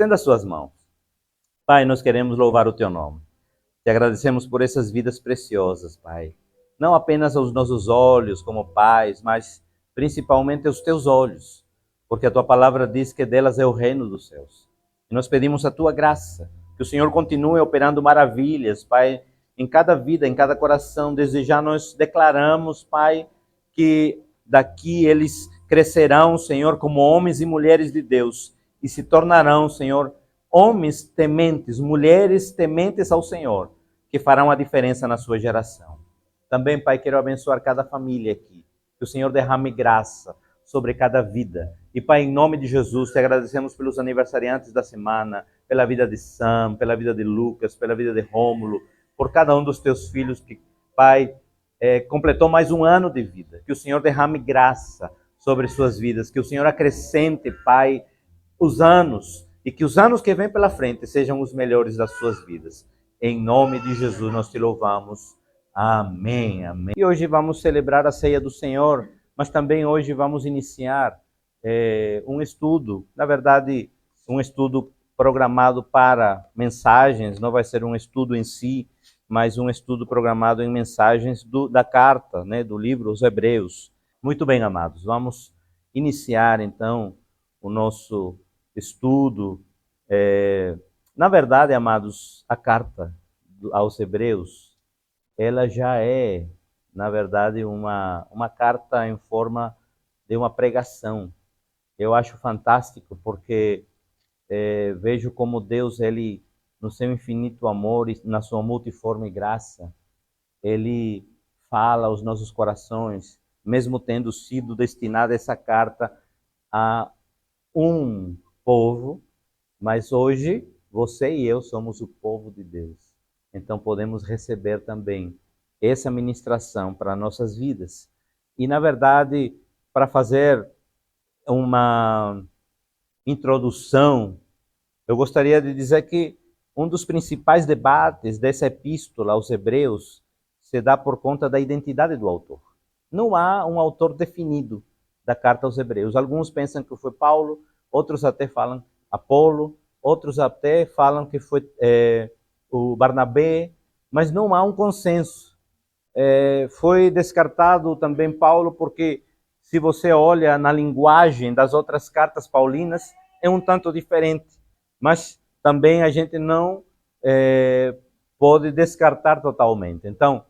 Estenda as suas mãos. Pai, nós queremos louvar o teu nome. Te agradecemos por essas vidas preciosas, Pai. Não apenas aos nossos olhos como pais, mas principalmente aos teus olhos, porque a tua palavra diz que delas é o reino dos céus. E nós pedimos a tua graça, que o Senhor continue operando maravilhas, Pai, em cada vida, em cada coração. Desde já nós declaramos, Pai, que daqui eles crescerão, Senhor, como homens e mulheres de Deus e se tornarão, Senhor, homens tementes, mulheres tementes ao Senhor, que farão a diferença na sua geração. Também, Pai, quero abençoar cada família aqui. Que o Senhor derrame graça sobre cada vida. E, Pai, em nome de Jesus, te agradecemos pelos aniversariantes da semana, pela vida de Sam, pela vida de Lucas, pela vida de Rômulo, por cada um dos teus filhos que, Pai, completou mais um ano de vida. Que o Senhor derrame graça sobre suas vidas. Que o Senhor acrescente, Pai, os anos, e que os anos que vêm pela frente sejam os melhores das suas vidas. Em nome de Jesus nós te louvamos. Amém, amém. E hoje vamos celebrar a ceia do Senhor, mas também hoje vamos iniciar um estudo, na verdade, um estudo programado para mensagens, não vai ser um estudo em si, mas um estudo programado em mensagens da carta, né, do livro Os Hebreus. Muito bem, amados, vamos iniciar então o nosso estudo. Na verdade, amados, a carta aos Hebreus, ela já é, na verdade, uma carta em forma de uma pregação. Eu acho fantástico porque vejo como Deus, ele, no seu infinito amor e na sua multiforme graça, ele fala aos nossos corações, mesmo tendo sido destinada essa carta a um povo, mas hoje você e eu somos o povo de Deus. Então podemos receber também essa ministração para nossas vidas. E na verdade, para fazer uma introdução, eu gostaria de dizer que um dos principais debates dessa epístola aos Hebreus se dá por conta da identidade do autor. Não há um autor definido da carta aos Hebreus. Alguns pensam que foi Paulo, outros até falam Apolo, outros até falam que foi o Barnabé, mas não há um consenso. Foi descartado também Paulo porque, se você olha na linguagem das outras cartas paulinas, é um tanto diferente. Mas também a gente não pode descartar totalmente. Então,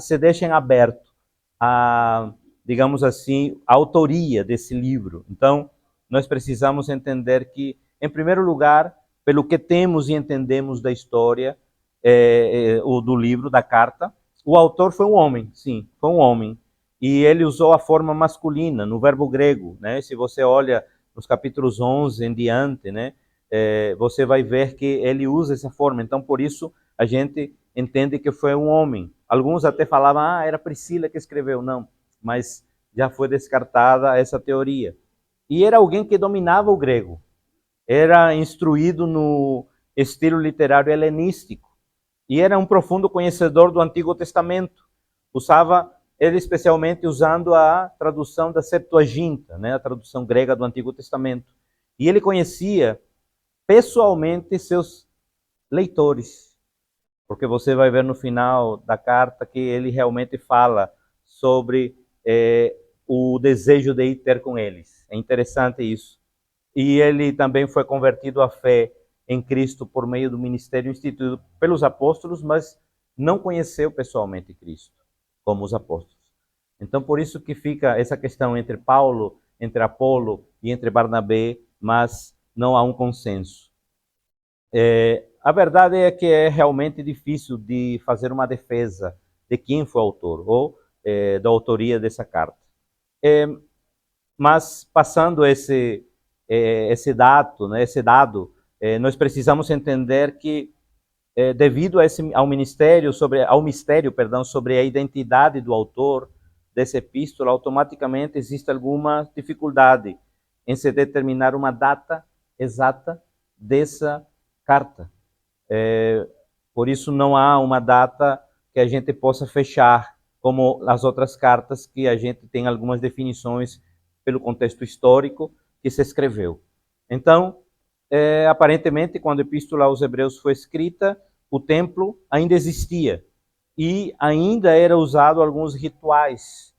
se deixem aberto a, digamos assim, a autoria desse livro. Então, nós precisamos entender que, em primeiro lugar, pelo que temos e entendemos da história, do livro, da carta, o autor foi um homem, sim, foi um homem. E ele usou a forma masculina, no verbo grego, né? Se você olha nos capítulos 11 em diante, né? Você vai ver que ele usa essa forma. Então, por isso, a gente entende que foi um homem. Alguns até falavam, era Priscila que escreveu. Não, mas já foi descartada essa teoria. E era alguém que dominava o grego. Era instruído no estilo literário helenístico. E era um profundo conhecedor do Antigo Testamento. Usava ele especialmente usando a tradução da Septuaginta, né, a tradução grega do Antigo Testamento. E ele conhecia pessoalmente seus leitores, porque você vai ver no final da carta que ele realmente fala sobre o desejo de ir ter com eles. É interessante isso. E ele também foi convertido à fé em Cristo por meio do ministério instituído pelos apóstolos, mas não conheceu pessoalmente Cristo, como os apóstolos. Então, por isso que fica essa questão entre Paulo, entre Apolo e entre Barnabé, mas não há um consenso. A verdade é que é realmente difícil de fazer uma defesa de quem foi o autor, ou da autoria dessa carta. Mas, passando esse dado, né, nós precisamos entender que, devido ao mistério sobre a identidade do autor dessa epístola, automaticamente existe alguma dificuldade em se determinar uma data exata dessa carta. Por isso não há uma data que a gente possa fechar, como as outras cartas, que a gente tem algumas definições pelo contexto histórico que se escreveu. Então, aparentemente, quando a Epístola aos Hebreus foi escrita, o templo ainda existia e ainda era usado alguns rituais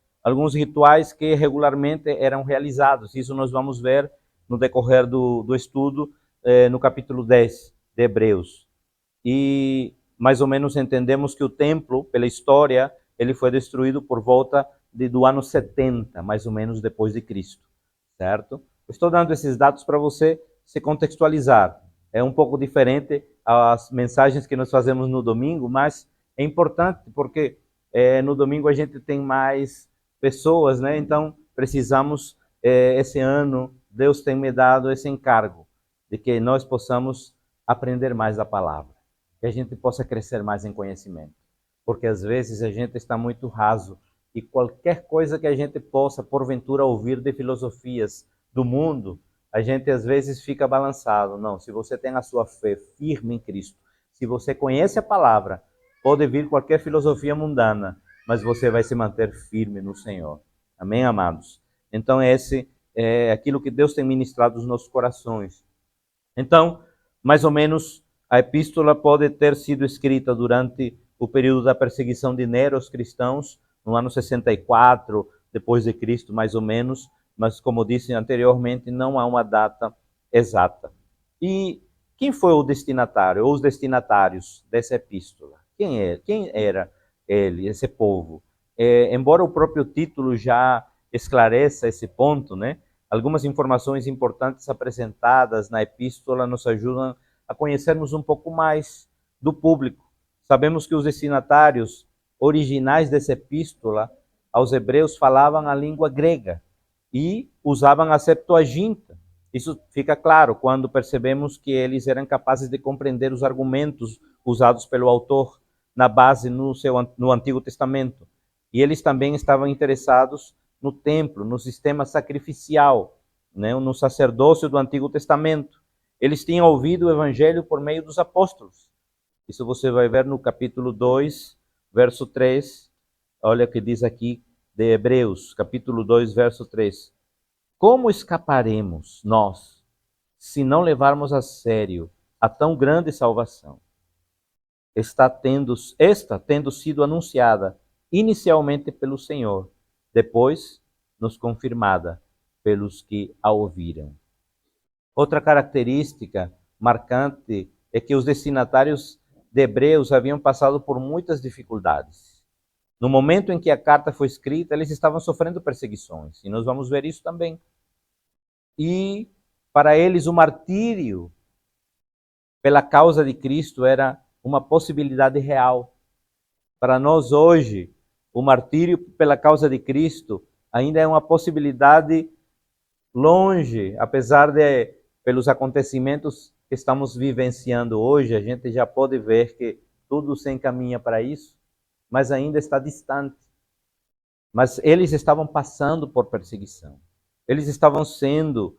que regularmente eram realizados. Isso nós vamos ver no decorrer do estudo, no capítulo 10 de Hebreus. E mais ou menos entendemos que o templo, pela história, ele foi destruído por volta do ano 70, mais ou menos depois de Cristo, certo? Estou dando esses dados para você se contextualizar. É um pouco diferente as mensagens que nós fazemos no domingo, mas é importante porque no domingo a gente tem mais pessoas, né? Então precisamos, esse ano, Deus tem me dado esse encargo de que nós possamos aprender mais a palavra, que a gente possa crescer mais em conhecimento, porque às vezes a gente está muito raso e qualquer coisa que a gente possa, porventura, ouvir de filosofias do mundo, a gente às vezes fica balançado. Não, se você tem a sua fé firme em Cristo, se você conhece a palavra, pode vir qualquer filosofia mundana, mas você vai se manter firme no Senhor. Amém, amados? Então, esse é aquilo que Deus tem ministrado nos nossos corações. Então, mais ou menos, a epístola pode ter sido escrita durante o período da perseguição de Nero aos cristãos, no ano 64 depois de Cristo, mais ou menos, mas como disse anteriormente, não há uma data exata. E quem foi o destinatário, ou os destinatários dessa epístola? Quem era ele, esse povo? Embora o próprio título já esclareça esse ponto, né? Algumas informações importantes apresentadas na epístola nos ajudam a conhecermos um pouco mais do público. Sabemos que os destinatários originais dessa epístola aos hebreus falavam a língua grega e usavam a Septuaginta. Isso fica claro quando percebemos que eles eram capazes de compreender os argumentos usados pelo autor na base no Antigo Testamento. E eles também estavam interessados no templo, no sistema sacrificial, né, no sacerdócio do Antigo Testamento. Eles tinham ouvido o evangelho por meio dos apóstolos. Isso você vai ver no capítulo 2, verso 3. Olha o que diz aqui de Hebreus, capítulo 2, verso 3. Como escaparemos nós se não levarmos a sério a tão grande salvação? Esta tendo sido anunciada inicialmente pelo Senhor, depois nos confirmada pelos que a ouviram. Outra característica marcante é que os destinatários de Hebreus haviam passado por muitas dificuldades. No momento em que a carta foi escrita, eles estavam sofrendo perseguições, e nós vamos ver isso também. E para eles o martírio pela causa de Cristo era uma possibilidade real. Para nós hoje, o martírio pela causa de Cristo ainda é uma possibilidade longe, apesar de, pelos acontecimentos que estamos vivenciando hoje, a gente já pode ver que tudo se encaminha para isso, mas ainda está distante. Mas eles estavam passando por perseguição. Eles estavam sendo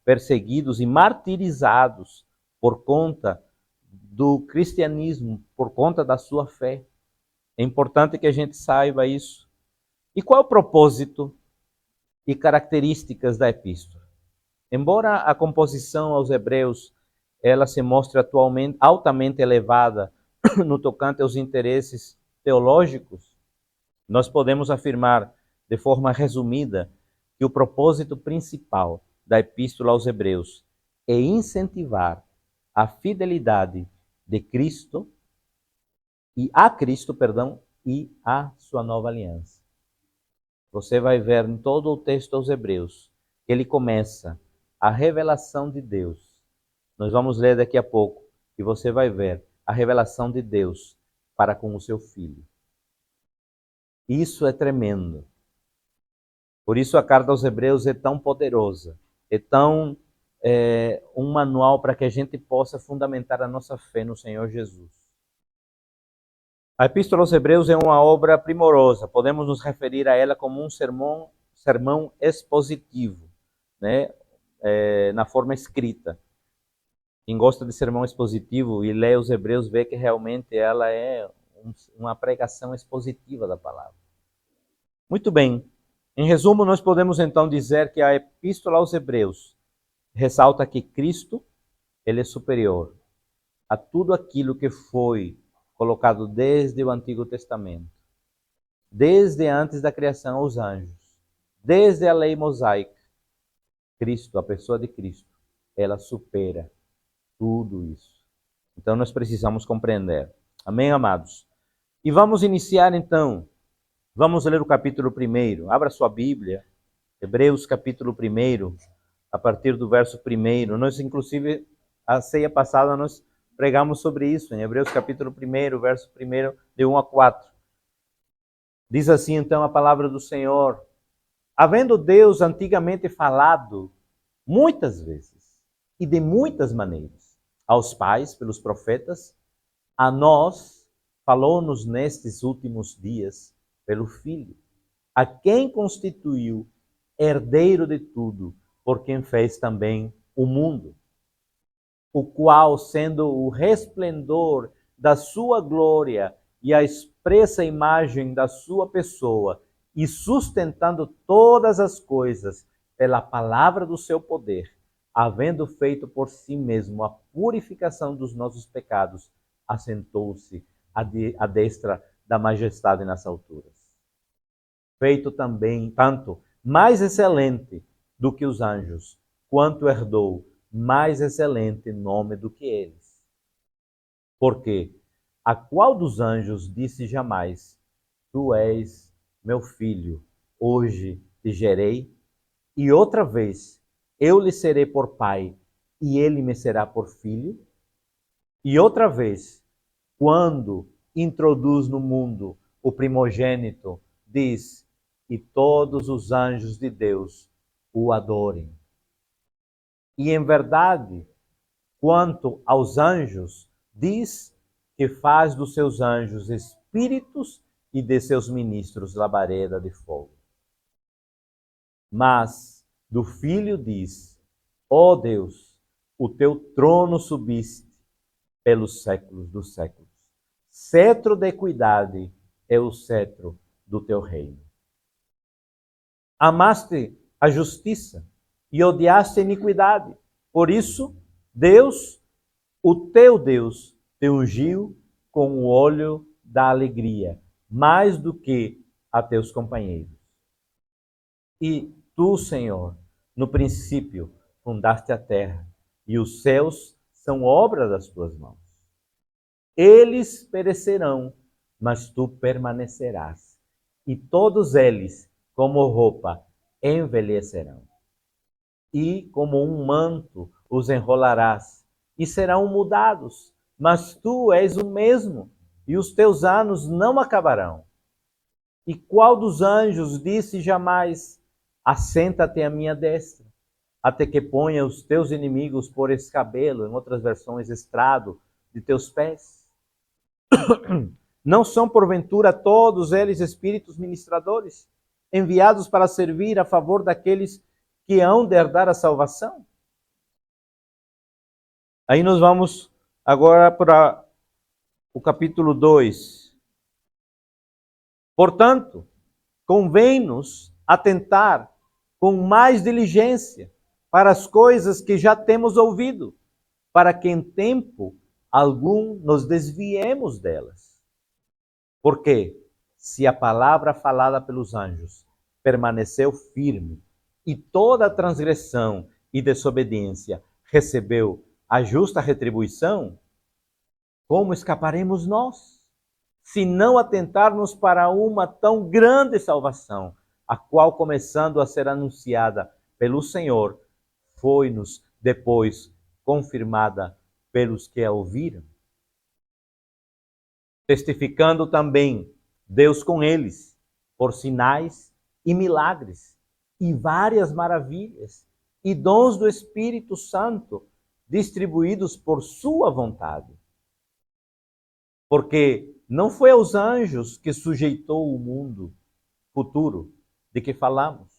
perseguidos e martirizados por conta do cristianismo, por conta da sua fé. É importante que a gente saiba isso. E qual é o propósito e características da epístola? Embora a composição aos hebreus ela se mostre atualmente altamente elevada no tocante aos interesses teológicos, nós podemos afirmar de forma resumida que o propósito principal da epístola aos hebreus é incentivar a fidelidade de Cristo e a sua nova aliança. Você vai ver em todo o texto aos Hebreus que ele começa a revelação de Deus. Nós vamos ler daqui a pouco e você vai ver a revelação de Deus para com o seu filho. Isso é tremendo. Por isso a carta aos Hebreus é tão poderosa, é tão um manual para que a gente possa fundamentar a nossa fé no Senhor Jesus. A Epístola aos Hebreus é uma obra primorosa, podemos nos referir a ela como um sermão expositivo, né? Na forma escrita. Quem gosta de sermão expositivo e lê os Hebreus vê que realmente ela é uma pregação expositiva da palavra. Muito bem, em resumo, nós podemos então dizer que a Epístola aos Hebreus ressalta que Cristo, ele é superior a tudo aquilo que foi colocado desde o Antigo Testamento, desde antes da criação aos anjos, desde a lei mosaica. Cristo, a pessoa de Cristo, ela supera tudo isso. Então nós precisamos compreender. Amém, amados? E vamos iniciar então. Vamos ler o capítulo 1. Abra sua Bíblia. Hebreus capítulo 1, a partir do verso 1. Nós, inclusive, a ceia passada, nós pregamos sobre isso, em Hebreus capítulo 1, verso 1, de 1 a 4. Diz assim, então, a palavra do Senhor: havendo Deus antigamente falado, muitas vezes, e de muitas maneiras, aos pais, pelos profetas, a nós, falou-nos nestes últimos dias, pelo Filho, a quem constituiu herdeiro de tudo, por quem fez também o mundo, o qual, sendo o resplendor da sua glória e a expressa imagem da sua pessoa, e sustentando todas as coisas pela palavra do seu poder, havendo feito por si mesmo a purificação dos nossos pecados, assentou-se à destra da majestade nas alturas. Feito também, tanto mais excelente do que os anjos, quanto herdou mais excelente nome do que eles. Porque a qual dos anjos disse jamais: tu és meu filho, hoje te gerei? E outra vez, eu lhe serei por pai, e ele me será por filho? E outra vez, quando introduz no mundo o primogênito, diz: e todos os anjos de Deus o adorem. E em verdade, quanto aos anjos, diz que faz dos seus anjos espíritos e de seus ministros labareda de fogo. Mas do Filho diz: ó Deus, o teu trono subiste pelos séculos dos séculos. Cetro de equidade é o cetro do teu reino. Amaste a justiça e odiaste a iniquidade. Por isso, Deus, o teu Deus, te ungiu com o óleo da alegria, mais do que a teus companheiros. E tu, Senhor, no princípio fundaste a terra, e os céus são obra das tuas mãos. Eles perecerão, mas tu permanecerás, e todos eles, como roupa, envelhecerão. E como um manto os enrolarás, e serão mudados, mas tu és o mesmo, e os teus anos não acabarão. E qual dos anjos disse jamais: assenta-te à minha destra, até que ponha os teus inimigos por escabelo, em outras versões, estrado de teus pés? Não são, porventura, todos eles espíritos ministradores, enviados para servir a favor daqueles que hão de herdar a salvação? Aí nós vamos agora para o capítulo 2. Portanto, convém-nos atentar com mais diligência para as coisas que já temos ouvido, para que em tempo algum nos desviemos delas. Porque se a palavra falada pelos anjos permaneceu firme, e toda transgressão e desobediência recebeu a justa retribuição, como escaparemos nós, se não atentarmos para uma tão grande salvação, a qual, começando a ser anunciada pelo Senhor, foi-nos depois confirmada pelos que a ouviram? Testificando também Deus com eles, por sinais e milagres, e várias maravilhas, e dons do Espírito Santo, distribuídos por sua vontade. Porque não foi aos anjos que sujeitou o mundo futuro de que falamos,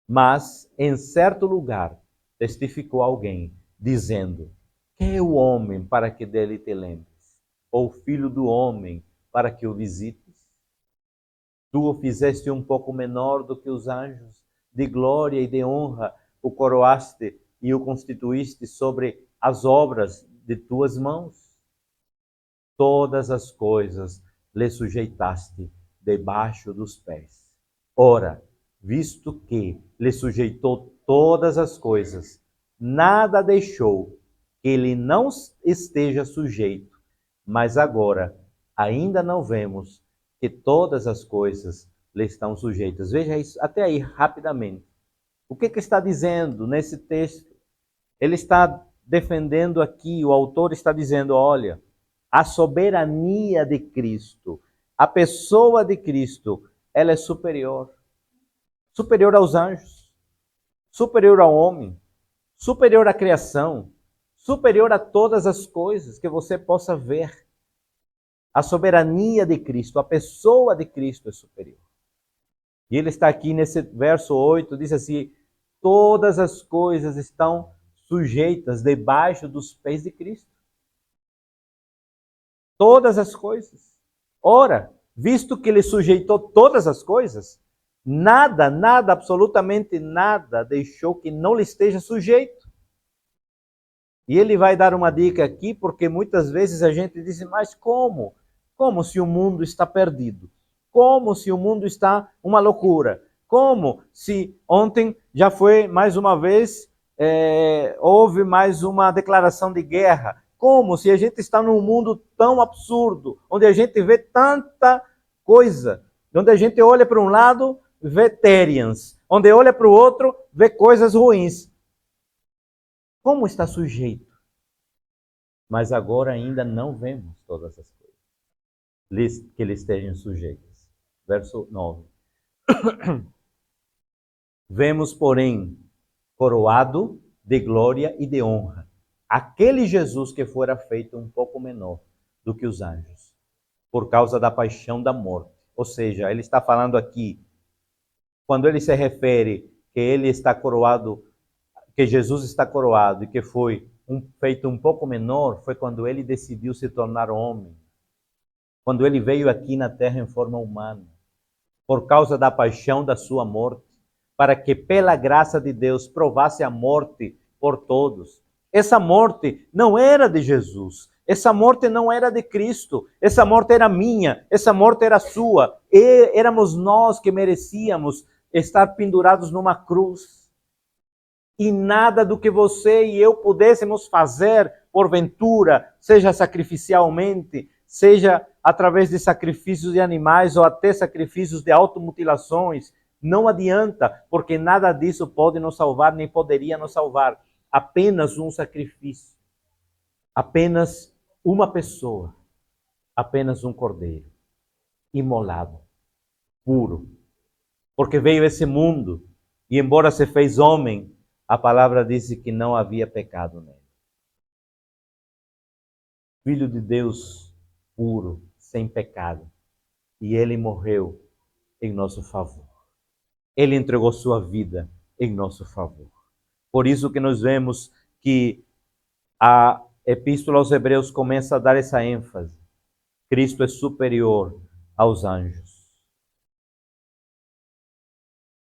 mas em certo lugar testificou alguém, dizendo: quem é o homem para que dele te lembres? Ou o filho do homem para que o visites? Tu o fizeste um pouco menor do que os anjos, de glória e de honra, o coroaste e o constituíste sobre as obras de tuas mãos. Todas as coisas lhe sujeitaste debaixo dos pés. Ora, visto que lhe sujeitou todas as coisas, nada deixou que ele não esteja sujeito, mas agora ainda não vemos que todas as coisas lhe estão sujeitas. Veja isso até aí rapidamente. O que está dizendo nesse texto? Ele está defendendo aqui, o autor está dizendo, olha, a soberania de Cristo, a pessoa de Cristo, ela é superior. Superior aos anjos, superior ao homem, superior à criação, superior a todas as coisas que você possa ver. A soberania de Cristo, a pessoa de Cristo é superior. E ele está aqui nesse verso 8, diz assim, todas as coisas estão sujeitas debaixo dos pés de Cristo. Todas as coisas. Ora, visto que ele sujeitou todas as coisas, nada, absolutamente nada deixou que não lhe esteja sujeito. E ele vai dar uma dica aqui, porque muitas vezes a gente diz, mas como? Como se o mundo está perdido? Como se o mundo está uma loucura? Como se ontem já foi mais uma vez, houve mais uma declaração de guerra? Como se a gente está num mundo tão absurdo, onde a gente vê tanta coisa, onde a gente olha para um lado, vê Terians, onde olha para o outro, vê coisas ruins. Como está sujeito? Mas agora ainda não vemos todas as coisas que lhe estejam sujeitas. Verso 9. Vemos, porém, coroado de glória e de honra, aquele Jesus que fora feito um pouco menor do que os anjos, por causa da paixão da morte. Ou seja, ele está falando aqui, quando ele se refere que ele está coroado, que Jesus está coroado e que foi feito um pouco menor, foi quando ele decidiu se tornar homem. Quando ele veio aqui na terra em forma humana, por causa da paixão da sua morte, para que pela graça de Deus provasse a morte por todos. Essa morte não era de Jesus, essa morte não era de Cristo, essa morte era minha, essa morte era sua, e éramos nós que merecíamos estar pendurados numa cruz. E nada do que você e eu pudéssemos fazer, porventura, seja sacrificialmente, seja através de sacrifícios de animais ou até sacrifícios de automutilações, não adianta, porque nada disso pode nos salvar, nem poderia nos salvar. Apenas um sacrifício, apenas uma pessoa, apenas um cordeiro, imolado, puro. Porque veio esse mundo e, embora se fez homem, a palavra disse que não havia pecado nele. Filho de Deus puro, sem pecado. E ele morreu em nosso favor. Ele entregou sua vida em nosso favor. Por isso que nós vemos que a Epístola aos Hebreus começa a dar essa ênfase. Cristo é superior aos anjos.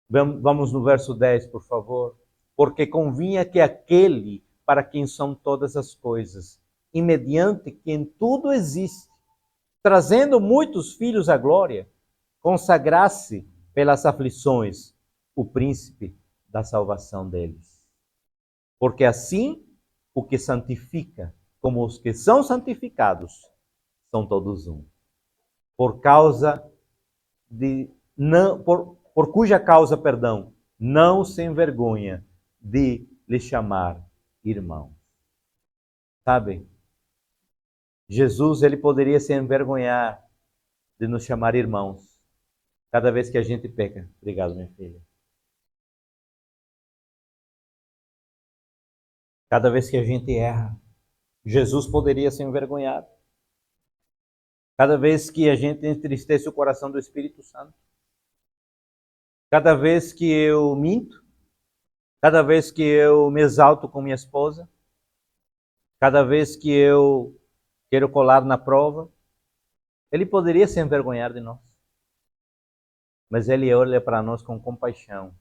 Vamos no verso 10, por favor. Porque convinha que aquele para quem são todas as coisas, e mediante quem tudo existe, trazendo muitos filhos à glória, consagrasse pelas aflições o príncipe da salvação deles. Porque assim, o que santifica, como os que são santificados, são todos um. Por cuja causa, não se envergonha de lhe chamar irmão. Sabe? Jesus, ele poderia se envergonhar de nos chamar irmãos cada vez que a gente peca. Obrigado, minha filha. Cada vez que a gente erra, Jesus poderia se envergonhar. Cada vez que a gente entristece o coração do Espírito Santo. Cada vez que eu minto, cada vez que eu me exalto com minha esposa, cada vez que eu quero colar na prova, ele poderia se envergonhar de nós. Mas ele olha para nós com compaixão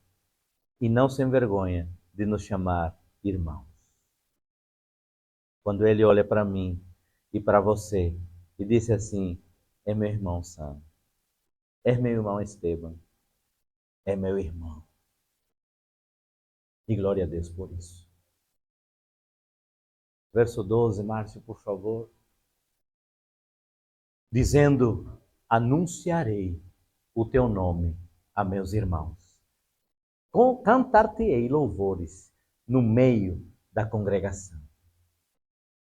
e não se envergonha de nos chamar irmãos. Quando ele olha para mim e para você e disse assim: é meu irmão Sam, é meu irmão Esteban, é meu irmão. E glória a Deus por isso. Verso 12, Márcio, por favor. Dizendo: anunciarei o teu nome a meus irmãos. Cantar-te-ei louvores no meio da congregação.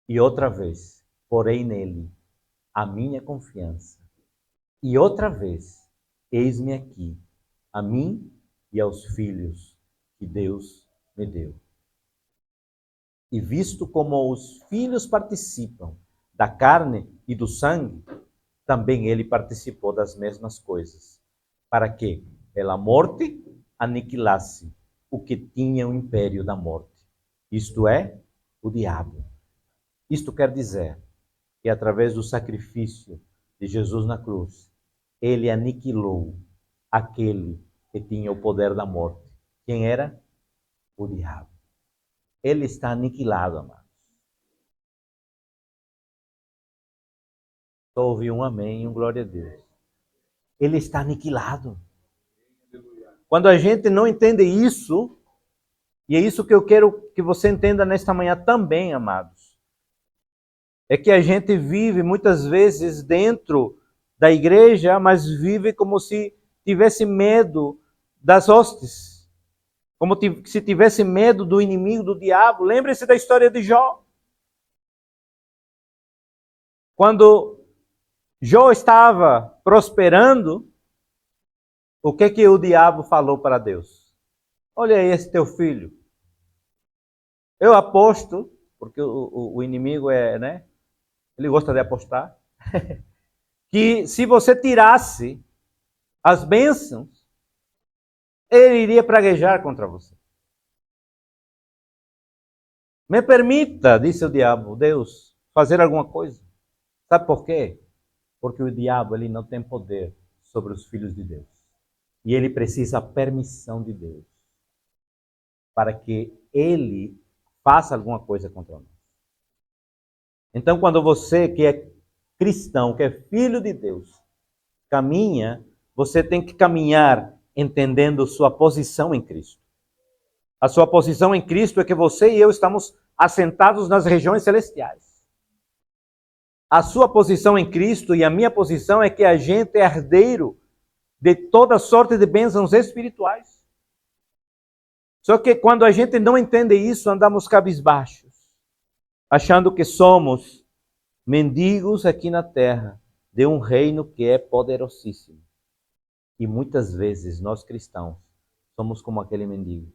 E outra vez, porei nele a minha confiança. E outra vez, eis-me aqui, a mim e aos filhos que Deus me deu. E visto como os filhos participam da carne e do sangue, também ele participou das mesmas coisas, para que, pela morte, aniquilasse o que tinha o império da morte, isto é, o diabo. Isto quer dizer que, através do sacrifício de Jesus na cruz, ele aniquilou aquele que tinha o poder da morte. Quem era? O diabo. Ele está aniquilado, amados. Só ouvi um amém e um glória a Deus. Ele está aniquilado. Quando a gente não entende isso, e é isso que eu quero que você entenda nesta manhã também, amados, é que a gente vive muitas vezes dentro da igreja, mas vive como se tivesse medo das hostes, como se tivesse medo do inimigo, do diabo. Lembre-se da história de Jó. Quando Jó estava prosperando, o que o diabo falou para Deus? Olha aí esse teu filho. Eu aposto, porque o inimigo né? Ele gosta de apostar, que se você tirasse as bênçãos, ele iria praguejar contra você. Me permita, disse o diabo, Deus, fazer alguma coisa. Sabe por quê? Porque o diabo ele não tem poder sobre os filhos de Deus. E ele precisa da permissão de Deus para que ele faça alguma coisa contra nós. Então, quando você que é cristão, que é filho de Deus, caminha, você tem que caminhar entendendo sua posição em Cristo. A sua posição em Cristo é que você e eu estamos assentados nas regiões celestiais. A sua posição em Cristo e a minha posição é que a gente é herdeiro de toda sorte de bênçãos espirituais. Só que quando a gente não entende isso, andamos cabisbaixos, achando que somos mendigos aqui na terra de um reino que é poderosíssimo. E muitas vezes nós cristãos somos como aquele mendigo.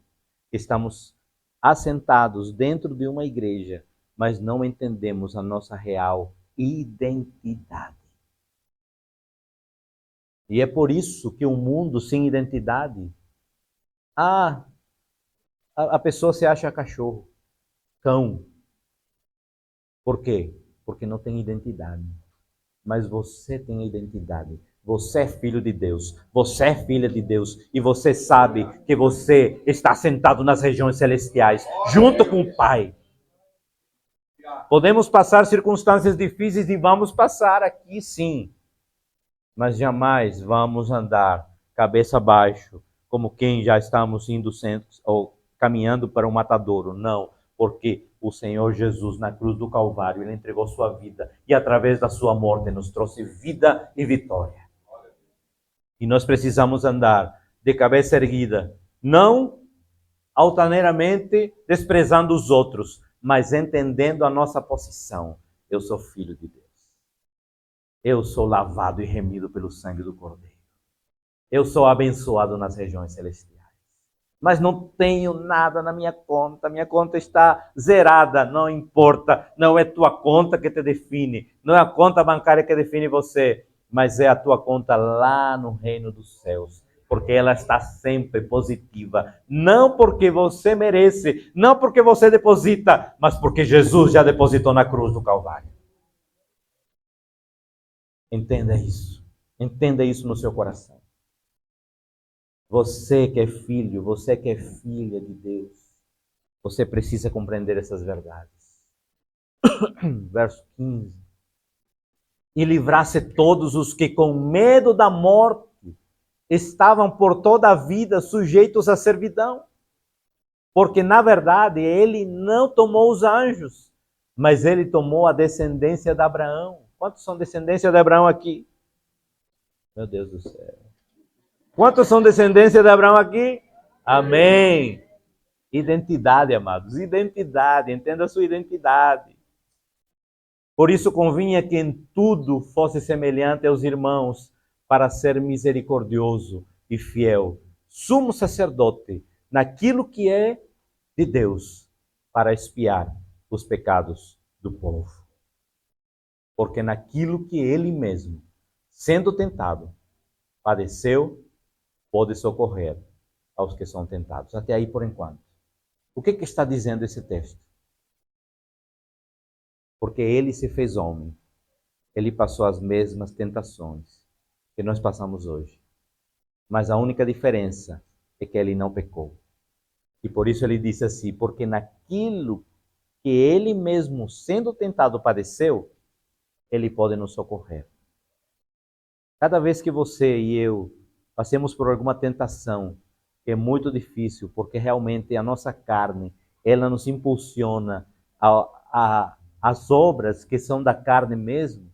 Estamos assentados dentro de uma igreja, mas não entendemos a nossa real identidade. E é por isso que um mundo sem identidade, a pessoa se acha cachorro, cão. Por quê? Porque não tem identidade. Mas você tem identidade. Você é filho de Deus, você é filha de Deus, e você sabe que você está sentado nas regiões celestiais, junto com o Pai. Podemos passar circunstâncias difíceis e vamos passar aqui sim, mas jamais vamos andar cabeça abaixo, como quem já estamos indo ou caminhando para um matadouro. Não, porque o Senhor Jesus, na cruz do Calvário, ele entregou sua vida e através da sua morte nos trouxe vida e vitória. E nós precisamos andar de cabeça erguida, não altaneiramente desprezando os outros, mas entendendo a nossa posição. Eu sou filho de Deus. Eu sou lavado e remido pelo sangue do Cordeiro. Eu sou abençoado nas regiões celestiais. Mas não tenho nada na minha conta está zerada, não importa, não é tua conta que te define, não é a conta bancária que define você, mas é a tua conta lá no reino dos céus, porque ela está sempre positiva, não porque você merece, não porque você deposita, mas porque Jesus já depositou na cruz do Calvário. Entenda isso no seu coração. Você que é filho, você que é filha de Deus, Você precisa compreender essas verdades. Verso 15. E livrasse todos os que com medo da morte estavam por toda a vida sujeitos à servidão. Porque, na verdade, ele não tomou os anjos, mas ele tomou a descendência de Abraão. Quantos são descendência de Abraão aqui? Meu Deus do céu. Quantos são descendência de Abraão aqui? Amém. Identidade, amados. Identidade. Entenda a sua identidade. Por isso convinha que em tudo fosse semelhante aos irmãos, para ser misericordioso e fiel, sumo sacerdote, naquilo que é de Deus, para expiar os pecados do povo. Porque naquilo que ele mesmo, sendo tentado, padeceu, pode socorrer aos que são tentados. Até aí por enquanto. O que está dizendo esse texto? Porque ele se fez homem. Ele passou as mesmas tentações que nós passamos hoje. Mas a única diferença é que ele não pecou. E por isso ele disse assim, porque naquilo que ele mesmo, sendo tentado, padeceu, ele pode nos socorrer. Cada vez que você e eu passemos por alguma tentação, que é muito difícil, porque realmente a nossa carne, ela nos impulsiona às obras que são da carne mesmo,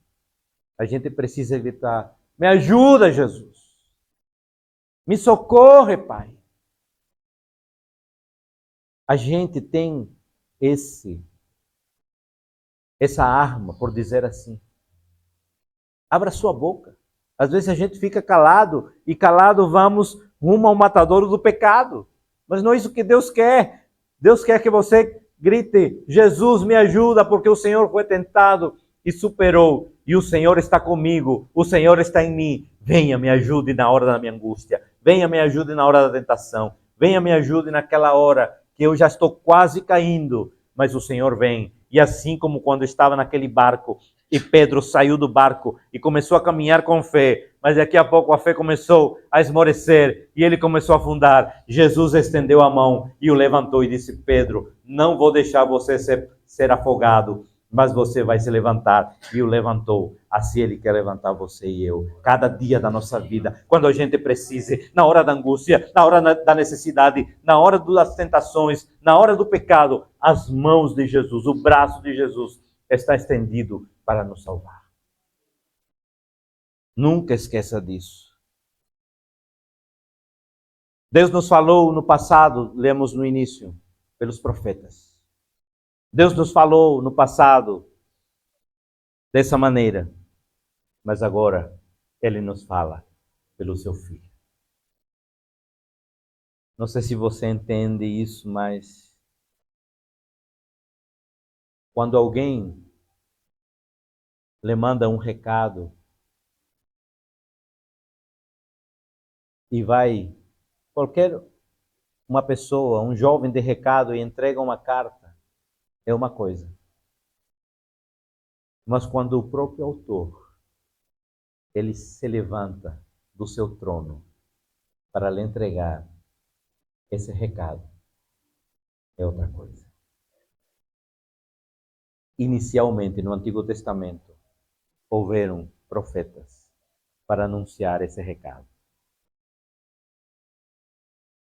a gente precisa evitar. Me ajuda, Jesus. Me socorre, Pai. A gente tem essa arma, por dizer assim. Abra sua boca. Às vezes a gente fica calado, e calado vamos rumo ao matadouro do pecado. Mas não é isso que Deus quer. Deus quer que você grite, Jesus me ajuda, porque o Senhor foi tentado e superou. E o Senhor está comigo, o Senhor está em mim. Venha, me ajude na hora da minha angústia. Venha, me ajude na hora da tentação. Venha, me ajude naquela hora que eu já estou quase caindo. Mas o Senhor vem. E assim como quando estava naquele barco, e Pedro saiu do barco e começou a caminhar com fé, mas daqui a pouco a fé começou a esmorecer e ele começou a afundar. Jesus estendeu a mão e o levantou e disse, Pedro, não vou deixar você ser afogado, mas você vai se levantar. E o levantou. Assim ele quer levantar você e eu. Cada dia da nossa vida, quando a gente precise, na hora da angústia, na hora da necessidade, na hora das tentações, na hora do pecado, as mãos de Jesus, o braço de Jesus está estendido para nos salvar. Nunca esqueça disso. Deus nos falou no passado, lemos no início, pelos profetas. Deus nos falou no passado dessa maneira, mas agora Ele nos fala pelo seu Filho. Não sei se você entende isso, mas quando alguém lhe manda um recado e vai, qualquer uma pessoa, um jovem de recado e entrega uma carta, é uma coisa. Mas quando o próprio autor, ele se levanta do seu trono para lhe entregar esse recado, é outra coisa. Inicialmente, no Antigo Testamento, houveram profetas para anunciar esse recado.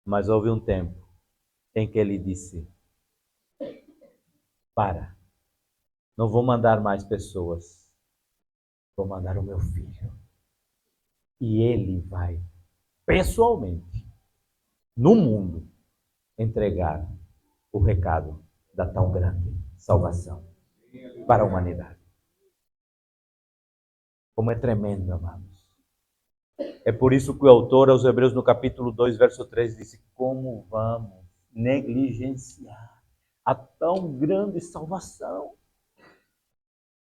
Mas houve um tempo em que ele disse, não vou mandar mais pessoas, vou mandar o meu Filho. E ele vai, pessoalmente, no mundo, entregar o recado da tão grande salvação para a humanidade. Como é tremendo, amados. É por isso que o autor aos Hebreus, no capítulo 2, verso 3, disse, como vamos negligenciar a tão grande salvação?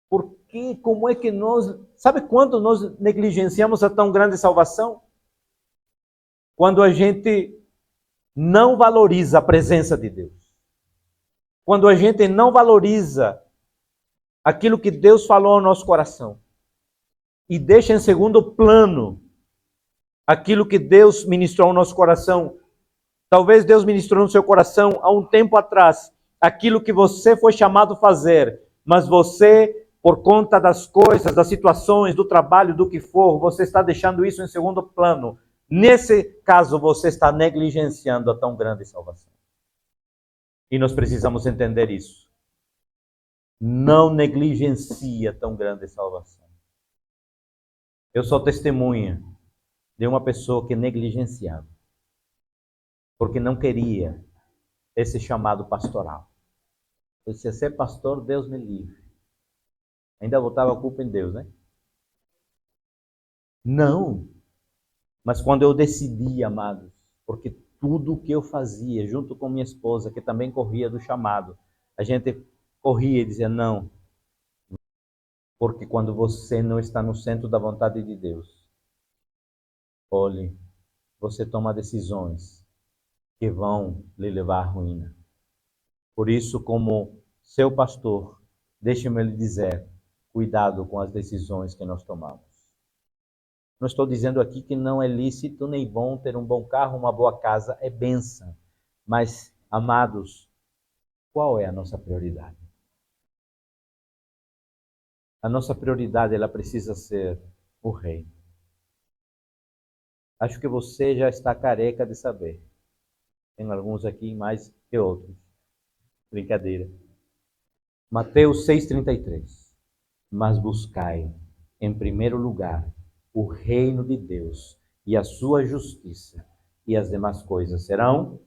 Porque, como é que sabe quando nós negligenciamos a tão grande salvação? Quando a gente não valoriza a presença de Deus. Quando a gente não valoriza aquilo que Deus falou ao nosso coração. E deixa em segundo plano aquilo que Deus ministrou ao nosso coração Talvez Deus ministrou no seu coração há um tempo atrás aquilo que você foi chamado a fazer, mas você, por conta das coisas, das situações, do trabalho, do que for, você está deixando isso em segundo plano. Nesse caso, você está negligenciando a tão grande salvação. E nós precisamos entender isso. Não negligencia tão grande salvação. Eu sou testemunha de uma pessoa que negligenciava, porque não queria esse chamado pastoral. Eu disse, ser pastor, Deus me livre. Ainda botava a culpa em Deus, né? Não. Mas quando eu decidi, amados, porque tudo o que eu fazia, junto com minha esposa, que também corria do chamado, a gente corria e dizia, não. Porque quando você não está no centro da vontade de Deus, olhe, você toma decisões que vão lhe levar à ruína. Por isso, como seu pastor, deixe-me lhe dizer, cuidado com as decisões que nós tomamos. Não estou dizendo aqui que não é lícito nem bom ter um bom carro, uma boa casa, é bênção. Mas, amados, qual é a nossa prioridade? A nossa prioridade, ela precisa ser o reino. Acho que você já está careca de saber. Tem alguns aqui mais que outros. Brincadeira. Mateus 6,33. Mas buscai, em primeiro lugar, o reino de Deus e a sua justiça, e as demais coisas serão.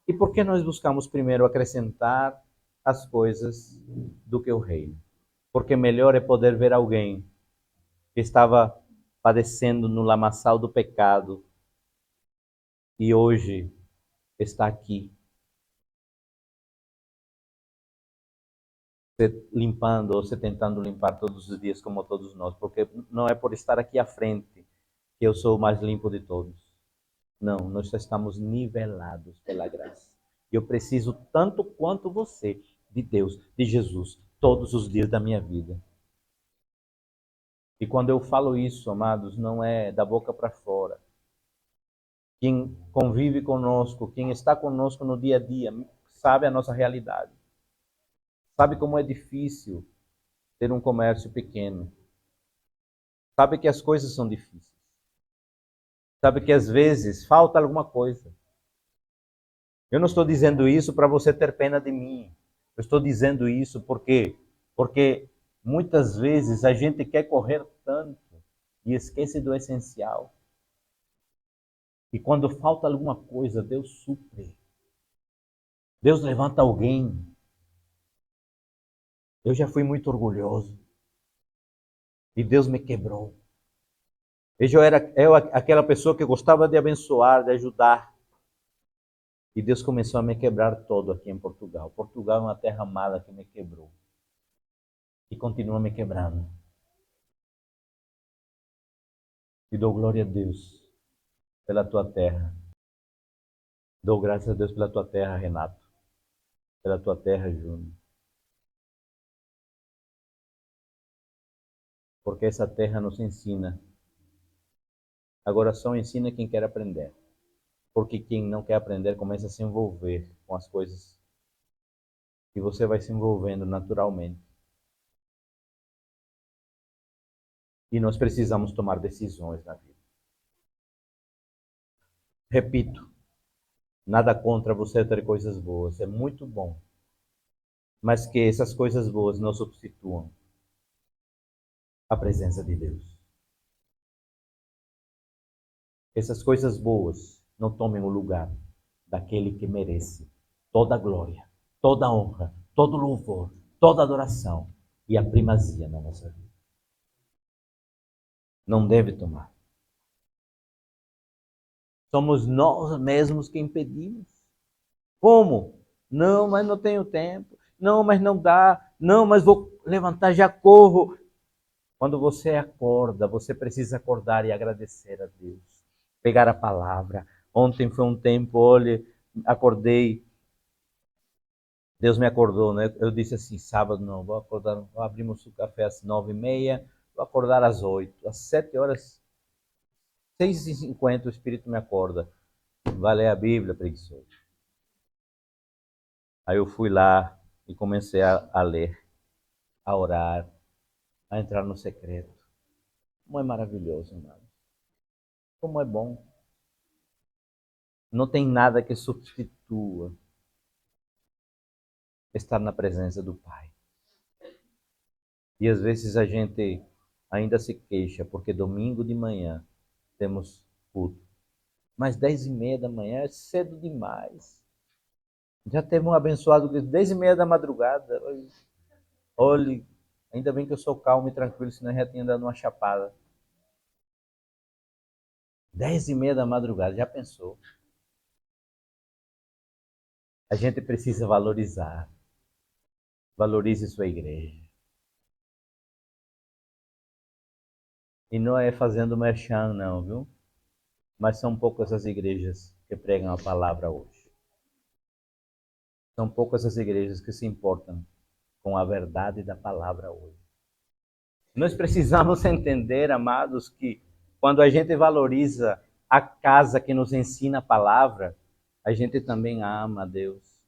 E por que nós buscamos primeiro acrescentar as coisas do que o reino? Porque melhor é poder ver alguém que estava padecendo no lamaçal do pecado e hoje está aqui se limpando ou se tentando limpar todos os dias como todos nós, porque não é por estar aqui à frente que eu sou o mais limpo de todos. Não, nós estamos nivelados pela graça. Eu preciso tanto quanto você de Deus, de Jesus, todos os dias da minha vida. E quando eu falo isso, amados, não é da boca para fora. Quem convive conosco, quem está conosco no dia a dia, sabe a nossa realidade. Sabe como é difícil ter um comércio pequeno. Sabe que as coisas são difíceis. Sabe que às vezes falta alguma coisa. Eu não estou dizendo isso para você ter pena de mim. Eu estou dizendo isso porque muitas vezes a gente quer correr tanto e esquece do essencial. E quando falta alguma coisa, Deus supre. Deus levanta alguém. Eu já fui muito orgulhoso. E Deus me quebrou. Eu era aquela pessoa que gostava de abençoar, de ajudar. E Deus começou a me quebrar todo aqui em Portugal. Portugal é uma terra amada que me quebrou. E continua me quebrando. E dou glória a Deus pela tua terra. Dou graças a Deus pela tua terra, Renato. Pela tua terra, Júnior. Porque essa terra nos ensina. Agora só ensina quem quer aprender. Porque quem não quer aprender começa a se envolver com as coisas. E você vai se envolvendo naturalmente. E nós precisamos tomar decisões na vida. Repito, nada contra você ter coisas boas, é muito bom. Mas que essas coisas boas não substituam a presença de Deus. Essas coisas boas não tomem o lugar daquele que merece toda a glória, toda a honra, todo o louvor, toda a adoração e a primazia na nossa vida. Não deve tomar. Somos nós mesmos que impedimos. Como? Não, mas não tenho tempo. Não, mas não dá. Não, mas vou levantar, já corro. Quando você acorda, você precisa acordar e agradecer a Deus. Pegar a palavra. Ontem foi um tempo, olha, acordei. Deus me acordou, né? Eu disse assim, sábado não, vou acordar, abrimos o café às 9h30, vou acordar às 8. Às 7 horas, 6h50 o Espírito me acorda. Vai ler a Bíblia, preguiçoso. Aí eu fui lá e comecei a ler, a orar, a entrar no secreto. Como é maravilhoso, irmão. Como é bom. Não tem nada que substitua estar na presença do Pai. E às vezes a gente ainda se queixa, porque domingo de manhã temos culto. Mas 10h30 da manhã é cedo demais. Já teve um abençoado que 10h30 da madrugada. Olhe, ainda bem que eu sou calmo e tranquilo, senão eu já tinha dado uma chapada. 10h30 da madrugada, já pensou? A gente precisa valorizar. Valorize sua igreja. E não é fazendo merchan, não, viu? Mas são poucas as igrejas que pregam a palavra hoje. São poucas as igrejas que se importam com a verdade da palavra hoje. Nós precisamos entender, amados, que quando a gente valoriza a casa que nos ensina a palavra, a gente também ama a Deus.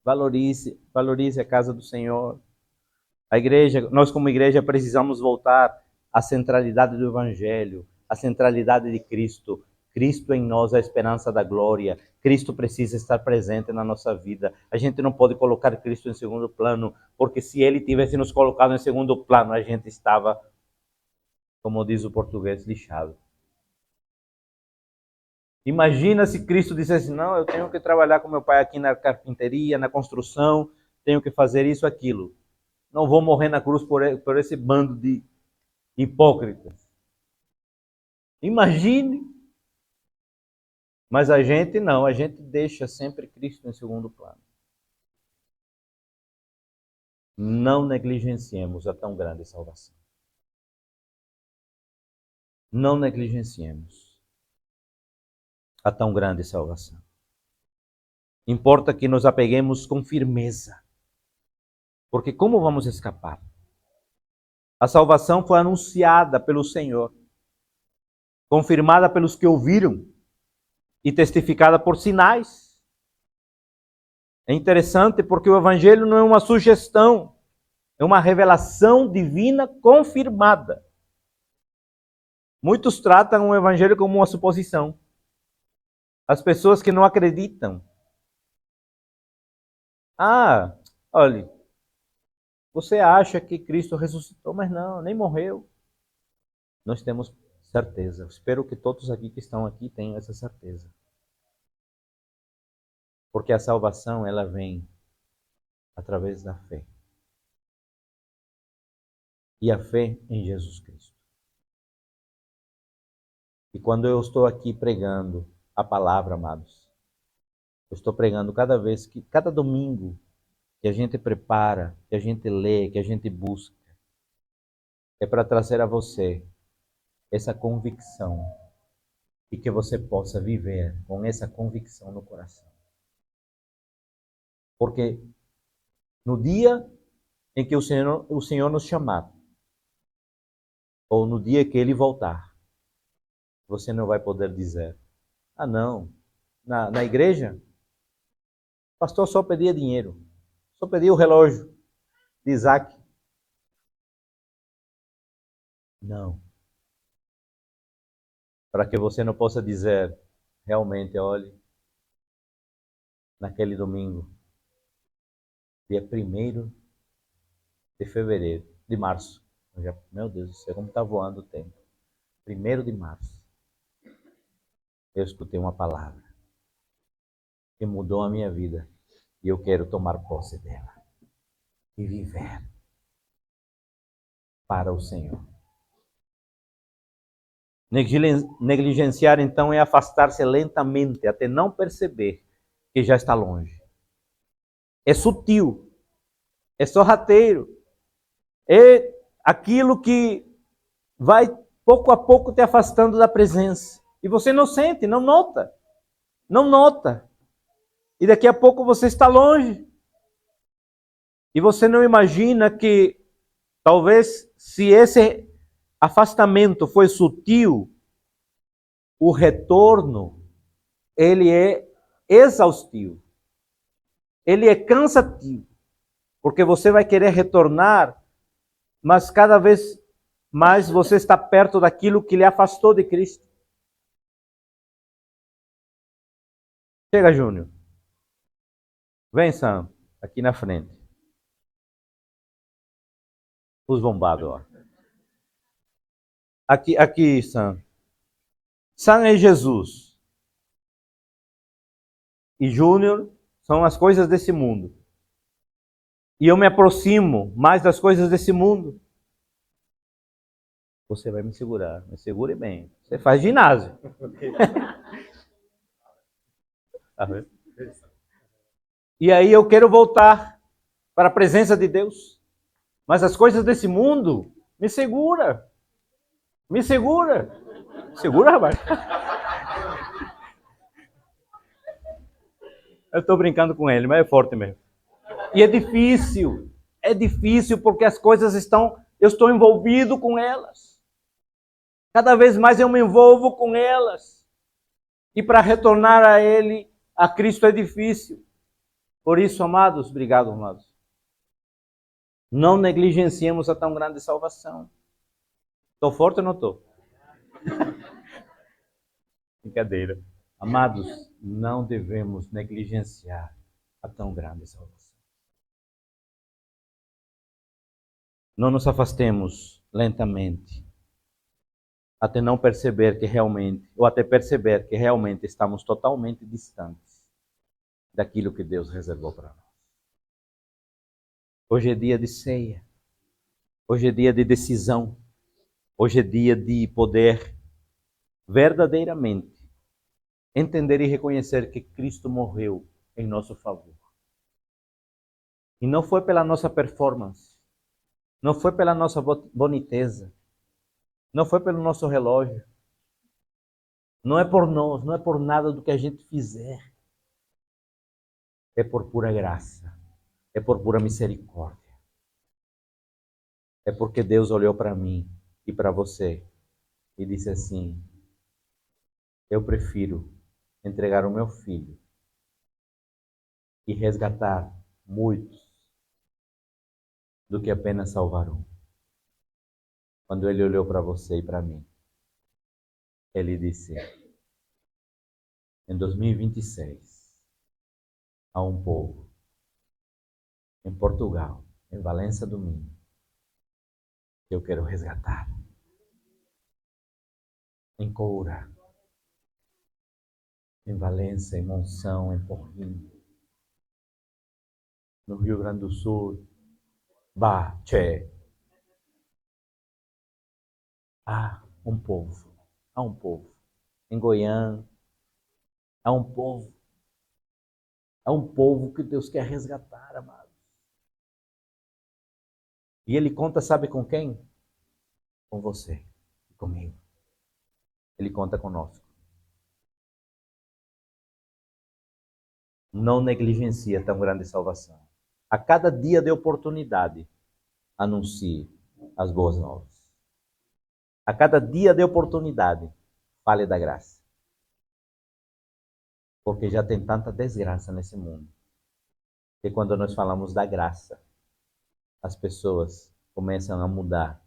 Valorize a casa do Senhor. A igreja, nós como igreja precisamos voltar à centralidade do Evangelho, à centralidade de Cristo. Cristo em nós, a esperança da glória. Cristo precisa estar presente na nossa vida. A gente não pode colocar Cristo em segundo plano, porque se Ele tivesse nos colocado em segundo plano, a gente estava, como diz o português, lixado. Imagina se Cristo dissesse, não, eu tenho que trabalhar com meu pai aqui na carpinteria, na construção, tenho que fazer isso, aquilo. Não vou morrer na cruz por esse bando de hipócritas. Imagine. Mas a gente não, a gente deixa sempre Cristo em segundo plano. Não negligenciemos a tão grande salvação. Não negligenciemos a tão grande salvação. Importa que nos apeguemos com firmeza. Porque como vamos escapar? A salvação foi anunciada pelo Senhor, confirmada pelos que ouviram e testificada por sinais. É interessante porque o Evangelho não é uma sugestão, é uma revelação divina confirmada. Muitos tratam o Evangelho como uma suposição. As pessoas que não acreditam. Ah, olha, você acha que Cristo ressuscitou, mas não, nem morreu. Nós temos certeza. Espero que todos aqui que estão aqui tenham essa certeza. Porque a salvação, ela vem através da fé. E a fé em Jesus Cristo. E quando eu estou aqui pregando a palavra, amados, eu estou pregando cada domingo que a gente prepara, que a gente lê, que a gente busca, é para trazer a você essa convicção e que você possa viver com essa convicção no coração. Porque no dia em que o Senhor nos chamar, ou no dia que Ele voltar, você não vai poder dizer, ah não, na igreja, o pastor só pedia dinheiro, só pedia o relógio de Isaac. Não. Para que você não possa dizer, realmente, olhe, naquele domingo, dia 1º de fevereiro, de março. Meu Deus do céu, como está voando o tempo. 1º de março, eu escutei uma palavra que mudou a minha vida e eu quero tomar posse dela e viver para o Senhor. Negligenciar, então, é afastar-se lentamente até não perceber que já está longe. É sutil, é sorrateiro, é aquilo que vai pouco a pouco te afastando da presença. E você não sente, não nota. Não nota. E daqui a pouco você está longe. E você não imagina que talvez se esse afastamento foi sutil, o retorno, ele é exaustivo. Ele é cansativo. Porque você vai querer retornar, mas cada vez mais você está perto daquilo que lhe afastou de Cristo. Chega, Júnior. Vem, Sam, aqui na frente. Os bombados, ó. Aqui, Sam. Sam é Jesus. E Júnior são as coisas desse mundo. E eu me aproximo mais das coisas desse mundo. Você vai me segurar. Me segure bem. Você faz ginásio. Tá vendo? E aí eu quero voltar para a presença de Deus. Mas as coisas desse mundo me segura. Me segura. Segura, rapaz. Eu estou brincando com ele, mas é forte mesmo. E é difícil. É difícil porque as coisas estão... Eu estou envolvido com elas. Cada vez mais eu me envolvo com elas. E para retornar a Ele, a Cristo, é difícil. Por isso, amados, obrigado, amados. Não negligenciemos a tão grande salvação. Estou forte ou não estou? Brincadeira. Amados, não devemos negligenciar a tão grande salvação. Não nos afastemos lentamente, até não perceber que realmente, ou até perceber que realmente estamos totalmente distantes daquilo que Deus reservou para nós. Hoje é dia de ceia. Hoje é dia de decisão. Hoje é dia de poder verdadeiramente entender e reconhecer que Cristo morreu em nosso favor. E não foi pela nossa performance, não foi pela nossa boniteza, não foi pelo nosso relógio, não é por nós, não é por nada do que a gente fizer. É por pura graça, é por pura misericórdia. É porque Deus olhou para mim e para você e disse assim: eu prefiro entregar o meu filho e resgatar muitos do que apenas salvar um. Quando ele olhou para você e para mim, ele disse: em 2026, há um povo em Portugal, em Valença do Minho, que eu quero resgatar. Em Coura, em Valença, em Monção, em Porrinho, no Rio Grande do Sul, Baché. Há um povo. Em Goiânia, há um povo que Deus quer resgatar, amado. E Ele conta, sabe com quem? Com você e comigo. Ele conta conosco. Não negligencia tão grande salvação. A cada dia de oportunidade, anuncie as boas novas. A cada dia de oportunidade, fale da graça. Porque já tem tanta desgraça nesse mundo, que quando nós falamos da graça, as pessoas começam a mudar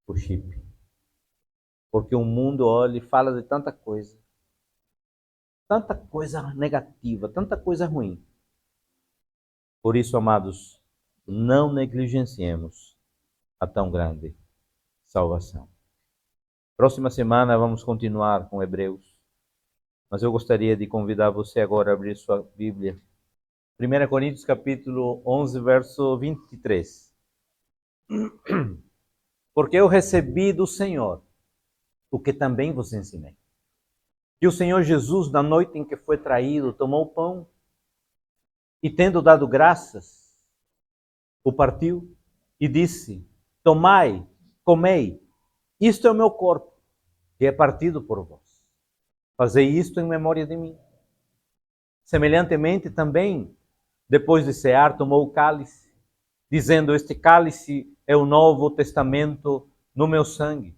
o chip. Porque o mundo olha e fala de tanta coisa negativa, tanta coisa ruim. Por isso, amados, não negligenciemos a tão grande salvação. Próxima semana vamos continuar com Hebreus, mas eu gostaria de convidar você agora a abrir sua Bíblia. 1 Coríntios capítulo 11, verso 23. Porque eu recebi do Senhor o que também vos ensinei. Que o Senhor Jesus, na noite em que foi traído, tomou o pão e, tendo dado graças, o partiu e disse: tomai, comei, isto é o meu corpo, que é partido por vós. Fazei isto em memória de mim. Semelhantemente também, depois de cear, tomou o cálice, dizendo: este cálice é o novo testamento no meu sangue.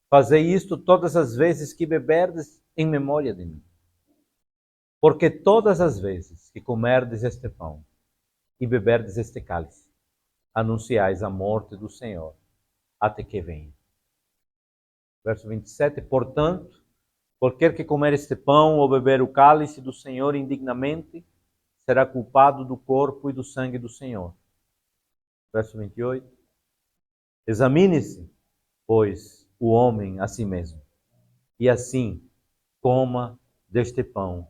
Fazei isto todas as vezes que beberdes em memória de mim. Porque todas as vezes que comerdes este pão e beberdes este cálice, anunciais a morte do Senhor até que venha. Verso 27, portanto, qualquer que comer este pão ou beber o cálice do Senhor indignamente, será culpado do corpo e do sangue do Senhor. Verso 28, examine-se, pois, o homem a si mesmo, e assim coma deste pão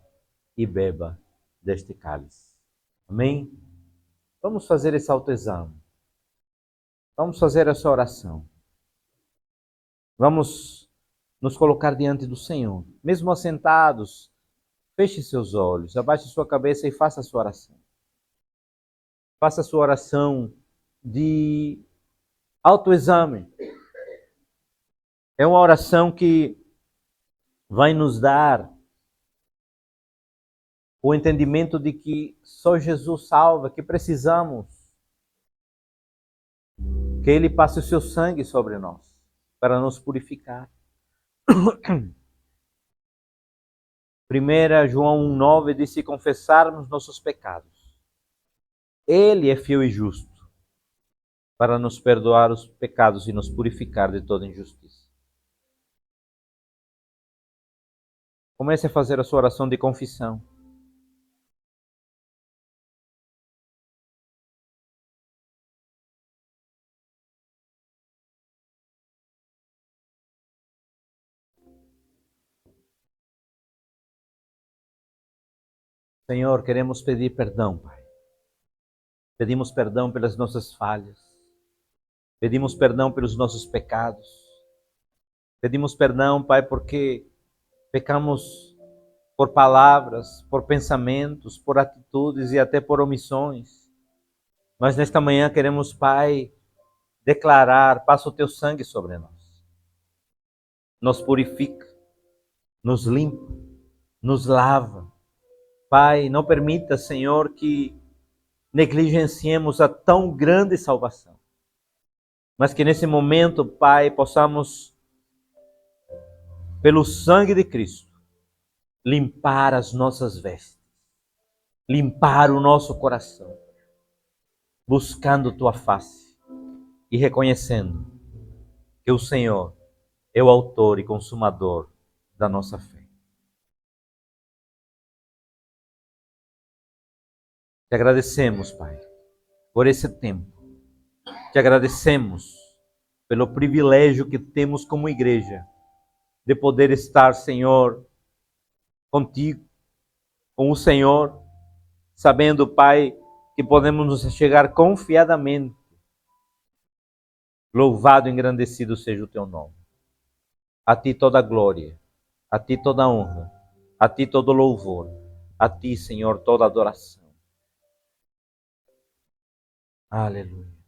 e beba deste cálice. Amém? Vamos fazer esse autoexame. Vamos fazer essa oração. Vamos nos colocar diante do Senhor. Mesmo assentados, feche seus olhos, abaixe sua cabeça e faça a sua oração. Faça a sua oração de autoexame. É uma oração que vai nos dar o entendimento de que só Jesus salva, que precisamos que Ele passe o seu sangue sobre nós, para nos purificar. 1 João 1,9 diz: se confessarmos nossos pecados, Ele é fiel e justo para nos perdoar os pecados e nos purificar de toda injustiça. Comece a fazer a sua oração de confissão. Senhor, queremos pedir perdão, Pai. Pedimos perdão pelas nossas falhas. Pedimos perdão pelos nossos pecados. Pedimos perdão, Pai, porque pecamos por palavras, por pensamentos, por atitudes e até por omissões. Mas nesta manhã queremos, Pai, declarar: passa o teu sangue sobre nós. Nos purifica, nos limpa, nos lava. Pai, não permita, Senhor, que negligenciemos a tão grande salvação. Mas que nesse momento, Pai, possamos, pelo sangue de Cristo, limpar as nossas vestes, limpar o nosso coração, buscando tua face e reconhecendo que o Senhor é o autor e consumador da nossa fé. Te agradecemos, Pai, por esse tempo. Te agradecemos pelo privilégio que temos como igreja de poder estar, Senhor, contigo, com o Senhor, sabendo, Pai, que podemos nos chegar confiadamente. Louvado e engrandecido seja o teu nome. A ti toda a glória, a ti toda a honra, a ti todo louvor, a ti, Senhor, toda a adoração. Aleluia.